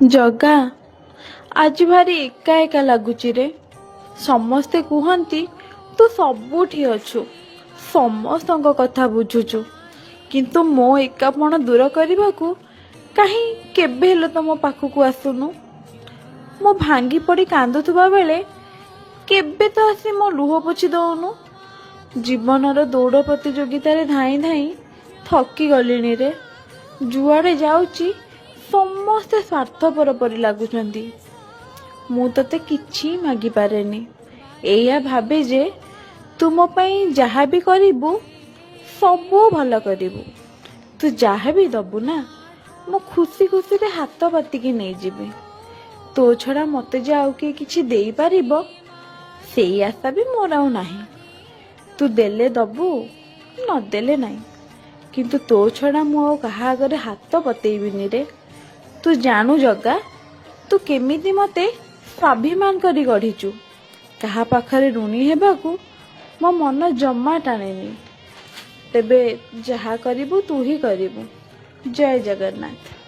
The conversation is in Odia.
ଜଗା, ଆଜି ଭାରି ଏକା ଏକା ଲାଗୁଛି ରେ। ସମସ୍ତେ କୁହନ୍ତି ତୁ ସବୁଠି ଅଛୁ, ସମସ୍ତଙ୍କ କଥା ବୁଝୁଛୁ, କିନ୍ତୁ ମୋ ଏକାପଣ ଦୂର କରିବାକୁ କାହିଁ କେବେ ହେଲେ ତ ମୋ ପାଖକୁ ଆସୁନୁ। ମୁଁ ଭାଙ୍ଗି ପଡ଼ି କାନ୍ଦୁଥିବା ବେଳେ କେବେ ତ ଆସି ମୋ ଲୁହ ପୋଛି ଦଉନୁ। ଜୀବନର ଦୌଡ଼ ପ୍ରତିଯୋଗିତାରେ ଧାଇଁ ଧାଇଁ ଥକି ଗଲିଣି ରେ। ଯୁଆଡ଼େ ଯାଉଛି ସମସ୍ତେ ସ୍ୱାର୍ଥପର ପରି ଲାଗୁଛନ୍ତି। ମୁଁ ତତେ କିଛି ମାଗିପାରେନି, ଏଇଆ ଭାବେ ଯେ ତୁ ମୋ ପାଇଁ ଯାହା ବି କରିବୁ ସବୁ ଭଲ କରିବୁ। ତୁ ଯାହା ବି ଦବୁ ନା, ମୁଁ ଖୁସି ଖୁସିରେ ହାତ ପାତିକି ନେଇଯିବି। ତୋ ଛଡ଼ା ମୋତେ ଯେ ଆଉ କିଏ କିଛି ଦେଇପାରିବ ସେଇ ଆଶା ବି ମୋର ଆଉ ନାହିଁ। ତୁ ଦେଲେ ଦବୁ, ନଦେଲେ ନାହିଁ, କିନ୍ତୁ ତୋ ଛଡ଼ା ମୁଁ ଆଉ କାହା ଆଗରେ ହାତ ପତେଇବିନି ରେ। ତୁ ଜାଣୁ ଜଗା, ତୁ କେମିତି ମୋତେ ସ୍ୱାଭିମାନ କରି ଗଢ଼ିଛୁ। କାହା ପାଖରେ ଋଣୀ ହେବାକୁ ମୋ ମନ ଜମା ଟାଣେନି। ତେବେ ଯାହା କରିବୁ ତୁ ହିଁ କରିବୁ। ଜୟ ଜଗନ୍ନାଥ।